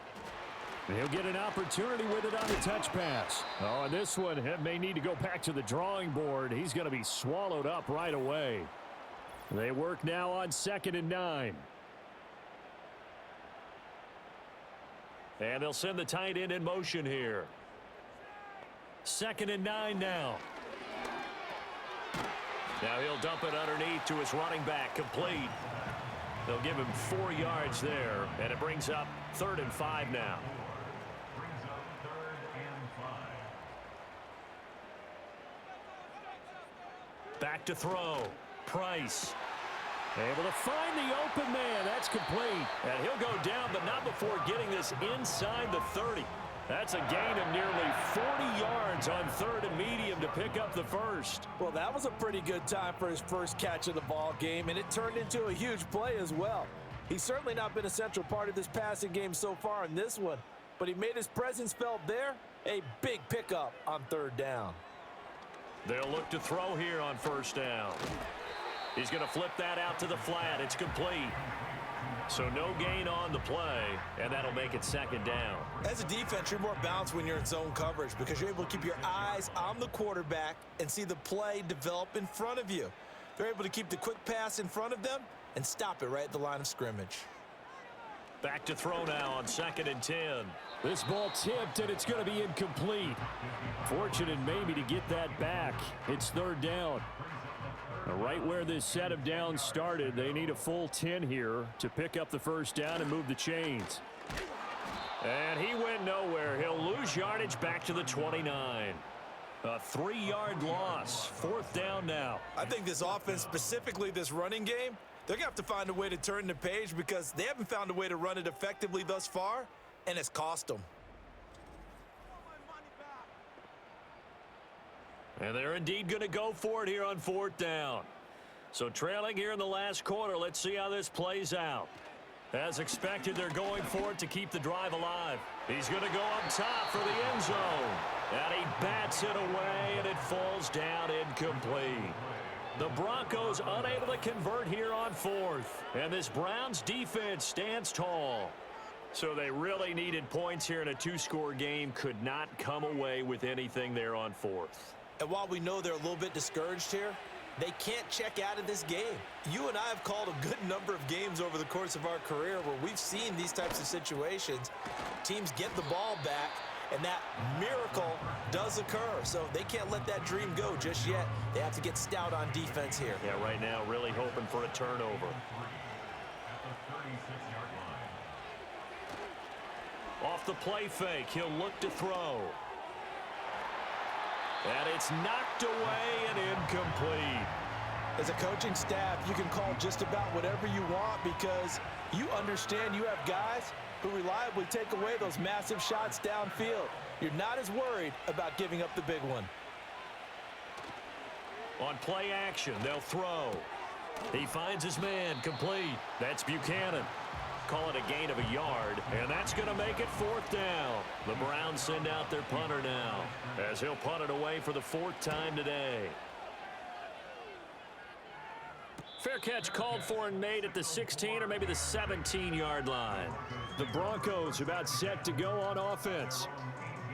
He'll get an opportunity with it on the touch pass. Oh, and this one may need to go back to the drawing board. He's going to be swallowed up right away. They work now on 2nd and 9. And they'll send the tight end in motion here. 2nd and 9 now. Now he'll dump it underneath to his running back, complete. They'll give him 4 yards there, and it brings up 3rd and 5 now. Back to throw. Price. Able to find the open man. That's complete. And he'll go down, but not before getting this inside the 30. That's a gain of nearly 40 yards on 3rd and medium to pick up the first. Well, that was a pretty good time for his first catch of the ball game, and it turned into a huge play as well. He's certainly not been a central part of this passing game so far in this one, but he made his presence felt there. A big pickup on 3rd down. They'll look to throw here on 1st down. He's going to flip that out to the flat. It's complete. So no gain on the play, and that'll make it 2nd down. As a defense, you're more balanced when you're in zone coverage because you're able to keep your eyes on the quarterback and see the play develop in front of you. They're able to keep the quick pass in front of them and stop it right at the line of scrimmage. Back to throw now on 2nd and 10. This ball tipped, and it's going to be incomplete. Fortunate maybe to get that back. It's 3rd down. Right where this set of downs started, they need a full 10 here to pick up the 1st down and move the chains. And he went nowhere. He'll lose yardage back to the 29. A 3-yard loss. 4th down now. I think this offense, specifically this running game, they're going to have to find a way to turn the page because they haven't found a way to run it effectively thus far, and it's cost them. And they're indeed going to go for it here on 4th down. So trailing here in the last quarter, let's see how this plays out. As expected, they're going for it to keep the drive alive. He's going to go up top for the end zone. And he bats it away, and it falls down incomplete. The Broncos unable to convert here on 4th. And this Browns defense stands tall. So they really needed points here in a 2-score game. Could not come away with anything there on 4th. And while we know they're a little bit discouraged here, they can't check out of this game. You and I have called a good number of games over the course of our career where we've seen these types of situations. Teams get the ball back, and that miracle does occur. So they can't let that dream go just yet. They have to get stout on defense here. Yeah, right now really hoping for a turnover. Off the play fake, he'll look to throw. And it's knocked away and incomplete. As a coaching staff, you can call just about whatever you want because you understand you have guys who reliably take away those massive shots downfield. You're not as worried about giving up the big one. On play action, they'll throw. He finds his man, complete. That's Buchanan. Call it a gain of a yard, and that's going to make it 4th down. The Browns send out their punter now, as he'll punt it away for the 4th time today. Fair catch called for and made at the 16 or maybe the 17-yard line. The Broncos about set to go on offense.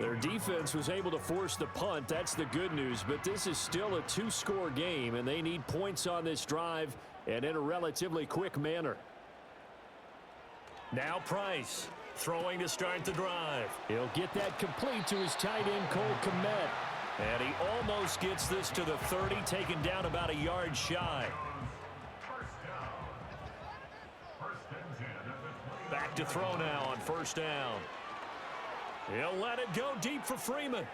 Their defense was able to force the punt. That's the good news, but this is still a 2-score game, and they need points on this drive and in a relatively quick manner. Now Price, throwing to start the drive. He'll get that complete to his tight end, Cole Kmet. And he almost gets this to the 30, taken down about a yard shy. Back to throw now on 1st down. He'll let it go deep for Freeman.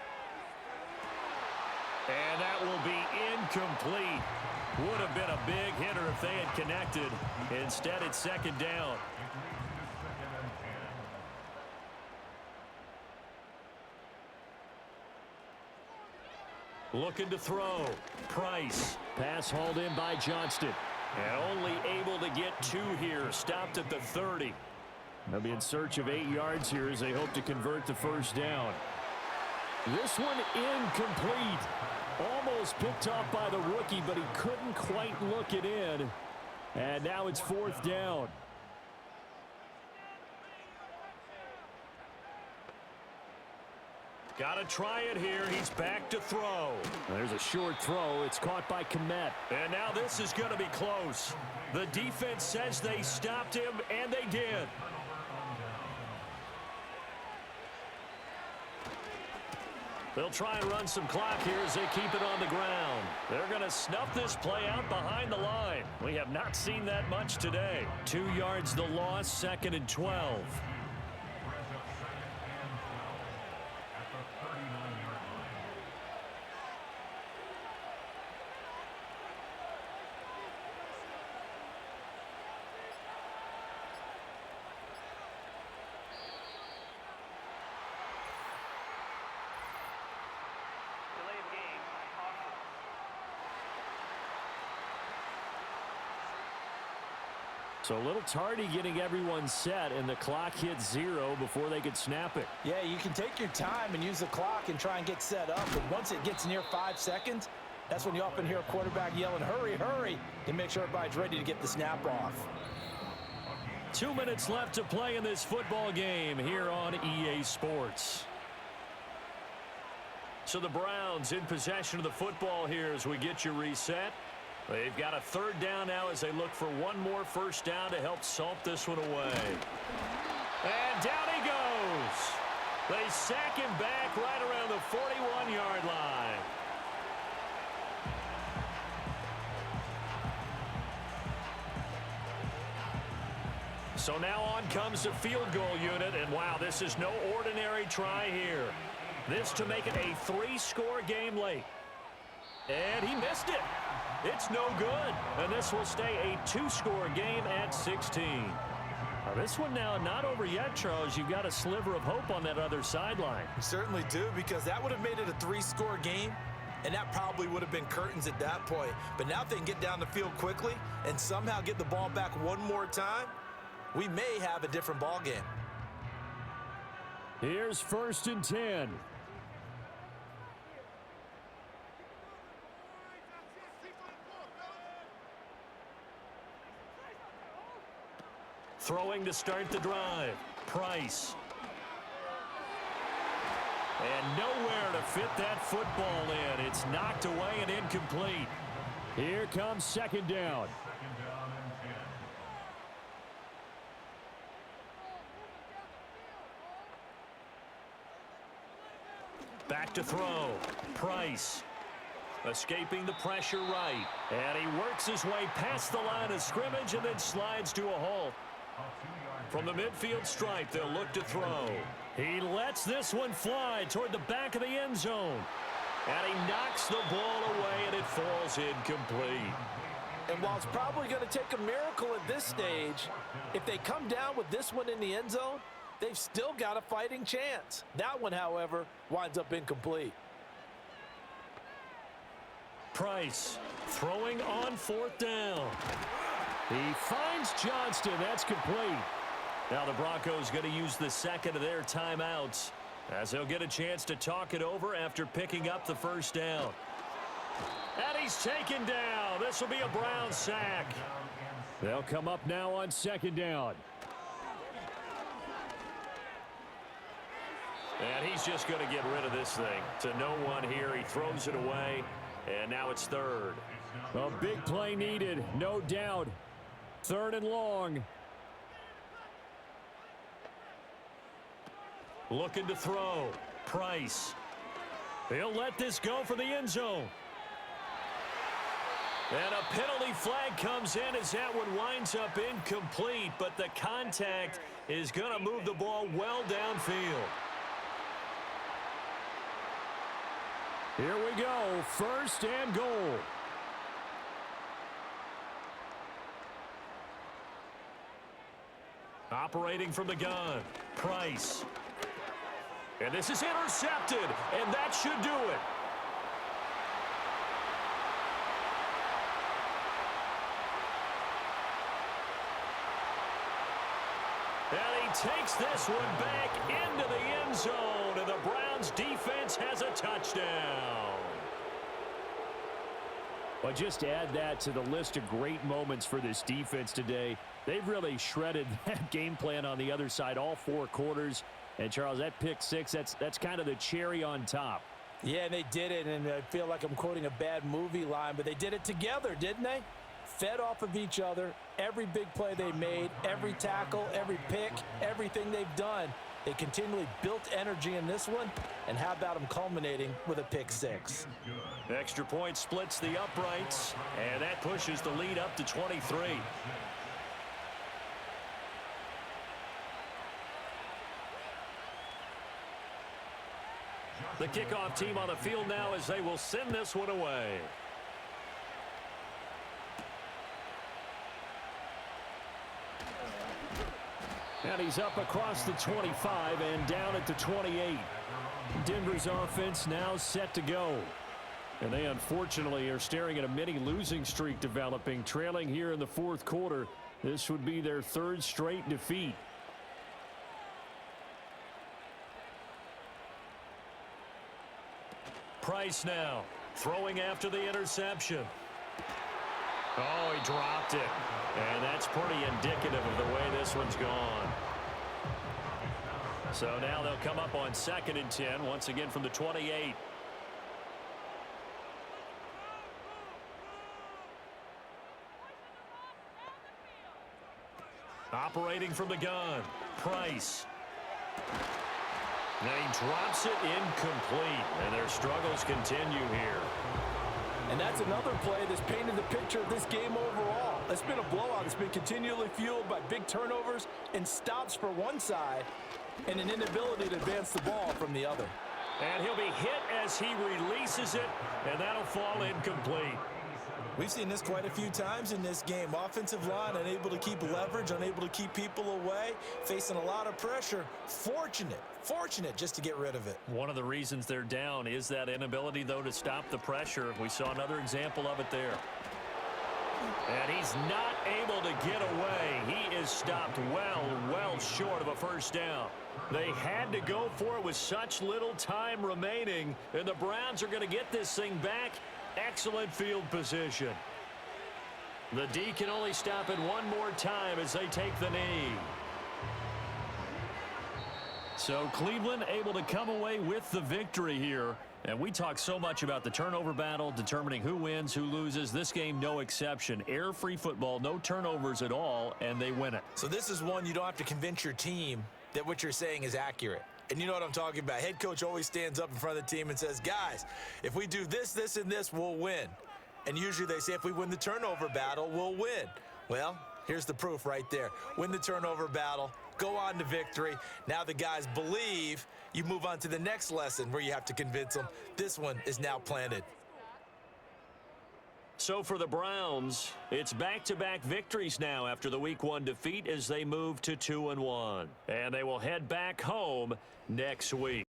And that will be incomplete. Would have been a big hitter if they had connected. Instead, it's 2nd down. Looking to throw. Price. Pass hauled in by Johnston. And only able to get 2 here. Stopped at the 30. They'll be in search of 8 yards here as they hope to convert the 1st down. This one incomplete. Almost picked off by the rookie, but he couldn't quite look it in. And now it's 4th down. Got to try it here. He's back to throw. There's a short throw. It's caught by Kmet. And now this is going to be close. The defense says they stopped him, and they did. They'll try and run some clock here as they keep it on the ground. They're going to snuff this play out behind the line. We have not seen that much today. 2 yards the loss, 2nd and 12. So a little tardy getting everyone set, and the clock hit 0 before they could snap it. Yeah, you can take your time and use the clock and try and get set up, but once it gets near 5 seconds, that's when you often hear a quarterback yelling, hurry, hurry, to make sure everybody's ready to get the snap off. 2 minutes left to play in this football game here on EA Sports. So the Browns in possession of the football here as we get you reset. They've got a 3rd down now as they look for one more first down to help salt this one away. And down he goes. They sack him back right around the 41-yard line. So now on comes the field goal unit, and wow, this is no ordinary try here. This to make it a 3-score game late. And he missed it. It's no good. And this will stay a 2-score game at 16. Now this one now not over yet, Charles. You've got a sliver of hope on that other sideline. You certainly do, because that would have made it a 3-score game, and that probably would have been curtains at that point. But now if they can get down the field quickly and somehow get the ball back one more time, we may have a different ball game. Here's 1st and 10. Throwing to start the drive. Price. And nowhere to fit that football in. It's knocked away and incomplete. Here comes 2nd down. Back to throw. Price. Escaping the pressure right. And he works his way past the line of scrimmage and then slides to a halt. From the midfield stripe, they'll look to throw. He lets this one fly toward the back of the end zone. And he knocks the ball away, and it falls incomplete. And while it's probably going to take a miracle at this stage, if they come down with this one in the end zone, they've still got a fighting chance. That one, however, winds up incomplete. Price throwing on 4th down. He finds Johnston. That's complete. Now the Broncos going to use the 2nd of their timeouts as they'll get a chance to talk it over after picking up the 1st down. And he's taken down. This will be a Brown sack. They'll come up now on 2nd down. And he's just going to get rid of this thing. To no one here. He throws it away. And now it's 3rd. A big play needed, no doubt. 3rd and long. Looking to throw. Price. He'll let this go for the end zone. And a penalty flag comes in as that one winds up incomplete, but the contact is going to move the ball well downfield. Here we go, 1st and goal. Operating from the gun, Price. And this is intercepted, and that should do it. And he takes this one back into the end zone, and the Browns defense has a touchdown. Well, just add that to the list of great moments for this defense today. They've really shredded that game plan on the other side all 4 quarters. And, Charles, that pick 6, that's kind of the cherry on top. Yeah, and they did it, and I feel like I'm quoting a bad movie line, but they did it together, didn't they? Fed off of each other, every big play they made, every tackle, every pick, everything they've done. They continually built energy in this one, and how about them culminating with a pick 6? Extra point splits the uprights, and that pushes the lead up to 23. The kickoff team on the field now as they will send this one away. And he's up across the 25 and down at the 28. Denver's offense now set to go. And they unfortunately are staring at a mini losing streak developing, trailing here in the 4th quarter This would be their third straight defeat. Price now, throwing after the interception. Oh, he dropped it. And that's pretty indicative of the way this one's gone. So now they'll come up on 2nd and 10, once again from the 28. Operating from the gun, Price. Now he drops it incomplete, and their struggles continue here. And that's another play that's painted the picture of this game overall. It's been a blowout. It's been continually fueled by big turnovers and stops for one side and an inability to advance the ball from the other. And he'll be hit as he releases it, and that'll fall incomplete. We've seen this quite a few times in this game. Offensive line unable to keep leverage, unable to keep people away, facing a lot of pressure. Fortunate just to get rid of it. One of the reasons they're down is that inability, though, to stop the pressure. We saw another example of it there. And he's not able to get away. He is stopped well short of a first down. They had to go for it with such little time remaining, and the Browns are going to get this thing back. Excellent field position. The D can only stop it one more time as they take the knee. So Cleveland able to come away with the victory here. And we talk so much about the turnover battle, determining who wins, who loses. This game, no exception. Air-free football, no turnovers at all, and they win it. So this is one you don't have to convince your team that what you're saying is accurate. And you know what I'm talking about. Head coach always stands up in front of the team and says, guys, if we do this, this, and this, we'll win. And usually they say if we win the turnover battle, we'll win. Well, here's the proof right there. Win the turnover battle, go on to victory. Now the guys believe. You move on to the next lesson where you have to convince them. This one is now planted. So for the Browns, it's back-to-back victories now after the Week 1 defeat as they move to 2-1. And they will head back home next week.